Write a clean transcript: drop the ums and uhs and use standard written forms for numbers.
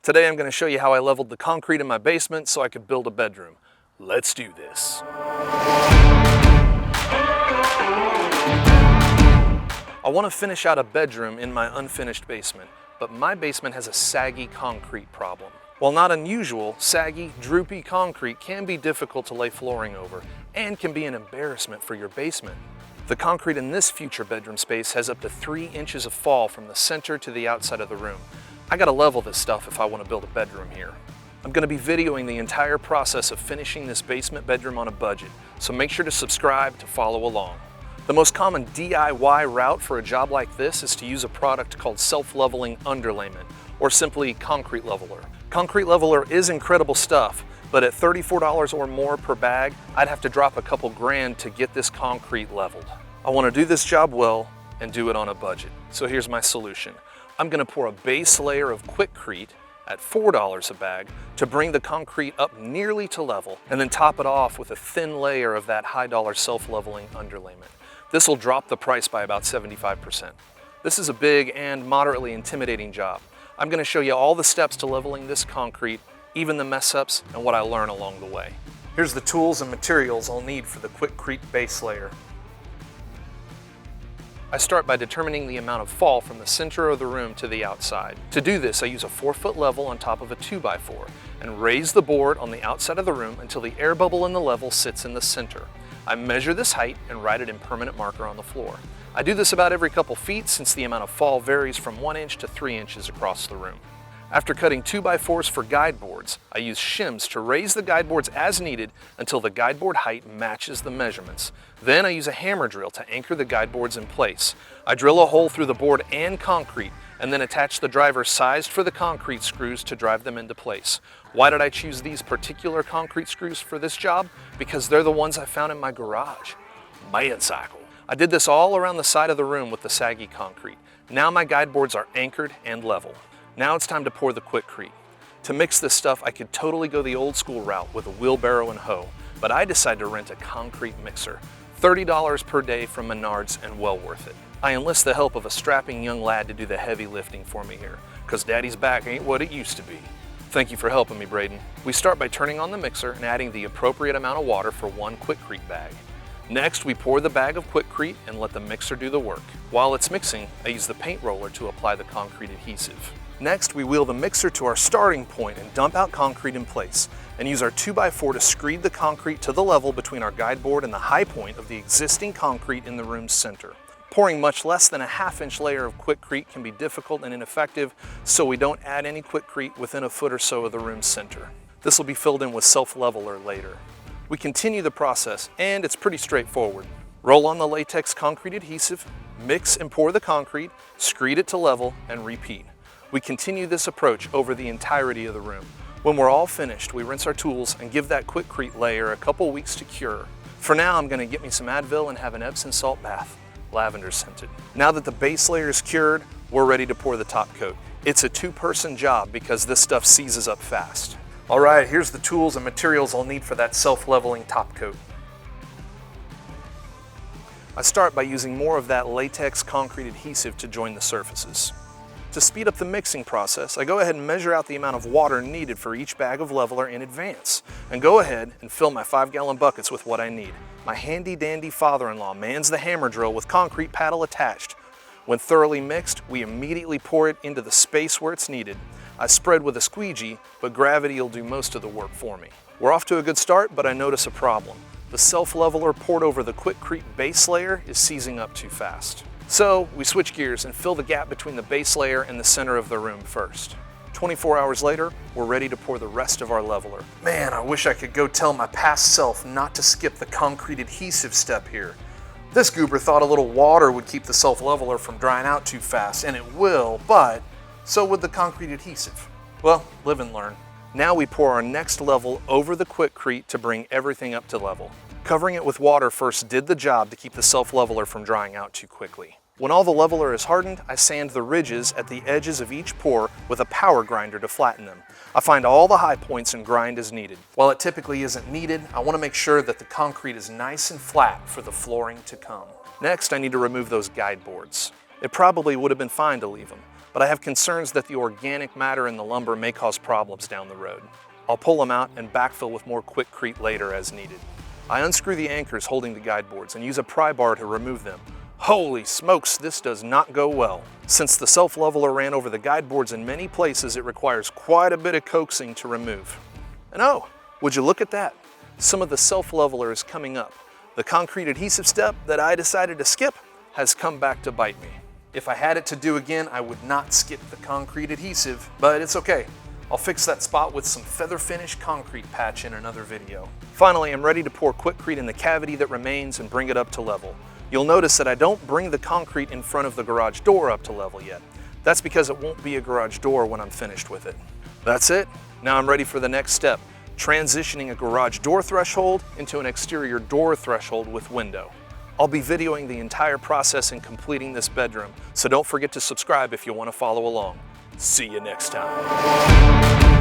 Today I'm going to show you how I leveled the concrete in my basement so I could build a bedroom. Let's do this. I want to finish out a bedroom in my unfinished basement, but my basement has a saggy concrete problem. While not unusual, saggy, droopy concrete can be difficult to lay flooring over and can be an embarrassment for your basement. The concrete in this future bedroom space has up to 3 inches of fall from the center to the outside of the room. I gotta level this stuff if I want to build a bedroom here. I'm going to be videoing the entire process of finishing this basement bedroom on a budget, so make sure to subscribe to follow along. The most common DIY route for a job like this is to use a product called self-leveling underlayment, or simply concrete leveler. Concrete leveler is incredible stuff, but at $34 or more per bag, I'd have to drop a couple grand to get this concrete leveled. I want to do this job well and do it on a budget. So here's my solution. I'm going to pour a base layer of Quikrete at $4 a bag to bring the concrete up nearly to level, and then top it off with a thin layer of that high-dollar self-leveling underlayment. This will drop the price by about 75%. This is a big and moderately intimidating job. I'm going to show you all the steps to leveling this concrete, even the mess-ups, and what I learn along the way. Here's the tools and materials I'll need for the Quikrete base layer. I start by determining the amount of fall from the center of the room to the outside. To do this, I use a 4-foot level on top of a 2x4 and raise the board on the outside of the room until the air bubble in the level sits in the center. I measure this height and write it in permanent marker on the floor. I do this about every couple feet since the amount of fall varies from 1 inch to 3 inches across the room. After cutting 2x4s for guideboards, I use shims to raise the guideboards as needed until the guideboard height matches the measurements. Then I use a hammer drill to anchor the guideboards in place. I drill a hole through the board and concrete and then attach the drivers sized for the concrete screws to drive them into place. Why did I choose these particular concrete screws for this job? Because they're the ones I found in my garage. Mancycle. I did this all around the side of the room with the saggy concrete. Now my guideboards are anchored and level. Now it's time to pour the Quikrete. To mix this stuff, I could totally go the old school route with a wheelbarrow and hoe, but I decided to rent a concrete mixer. $30 per day from Menards and well worth it. I enlist the help of a strapping young lad to do the heavy lifting for me here, because daddy's back ain't what it used to be. Thank you for helping me, Braeden. We start by turning on the mixer and adding the appropriate amount of water for 1 Quikrete bag. Next, we pour the bag of Quikrete and let the mixer do the work. While it's mixing, I use the paint roller to apply the concrete adhesive. Next, we wheel the mixer to our starting point and dump out concrete in place, and use our 2x4 to screed the concrete to the level between our guideboard and the high point of the existing concrete in the room's center. Pouring much less than a ½ inch layer of Quikrete can be difficult and ineffective, so we don't add any Quikrete within a foot or so of the room's center. This will be filled in with self-leveler later. We continue the process, and it's pretty straightforward. Roll on the latex concrete adhesive, mix and pour the concrete, screed it to level, and repeat. We continue this approach over the entirety of the room. When we're all finished, we rinse our tools and give that Quikrete layer a couple weeks to cure. For now, I'm going to get me some Advil and have an Epsom salt bath, lavender scented. Now that the base layer is cured, we're ready to pour the top coat. It's a 2-person job because this stuff seizes up fast. All right, here's the tools and materials I'll need for that self-leveling top coat. I start by using more of that latex concrete adhesive to join the surfaces. To speed up the mixing process, I go ahead and measure out the amount of water needed for each bag of leveler in advance, and go ahead and fill my 5-gallon buckets with what I need. My handy-dandy father-in-law mans the hammer drill with concrete paddle attached. When thoroughly mixed, we immediately pour it into the space where it's needed. I spread with a squeegee, but gravity will do most of the work for me. We're off to a good start, but I notice a problem. The self-leveler poured over the Quikrete base layer is seizing up too fast. So we switch gears and fill the gap between the base layer and the center of the room first. 24 hours later, we're ready to pour the rest of our leveler. Man, I wish I could go tell my past self not to skip the concrete adhesive step here. This goober thought a little water would keep the self-leveler from drying out too fast, and it will, but so would the concrete adhesive. Well, live and learn. Now we pour our next level over the Quikrete to bring everything up to level. Covering it with water first did the job to keep the self-leveler from drying out too quickly. When all the leveler is hardened, I sand the ridges at the edges of each pour with a power grinder to flatten them. I find all the high points and grind as needed. While it typically isn't needed, I want to make sure that the concrete is nice and flat for the flooring to come. Next, I need to remove those guideboards. It probably would have been fine to leave them, but I have concerns that the organic matter in the lumber may cause problems down the road. I'll pull them out and backfill with more Quikrete later as needed. I unscrew the anchors holding the guide boards and use a pry bar to remove them. Holy smokes, this does not go well. Since the self-leveler ran over the guide boards in many places, it requires quite a bit of coaxing to remove. And oh, would you look at that? Some of the self-leveler is coming up. The concrete adhesive step that I decided to skip has come back to bite me. If I had it to do again, I would not skip the concrete adhesive, but it's okay. I'll fix that spot with some feather finish concrete patch in another video. Finally, I'm ready to pour Quikrete in the cavity that remains and bring it up to level. You'll notice that I don't bring the concrete in front of the garage door up to level yet. That's because it won't be a garage door when I'm finished with it. That's it. Now I'm ready for the next step, transitioning a garage door threshold into an exterior door threshold with window. I'll be videoing the entire process in completing this bedroom, so don't forget to subscribe if you want to follow along. See you next time.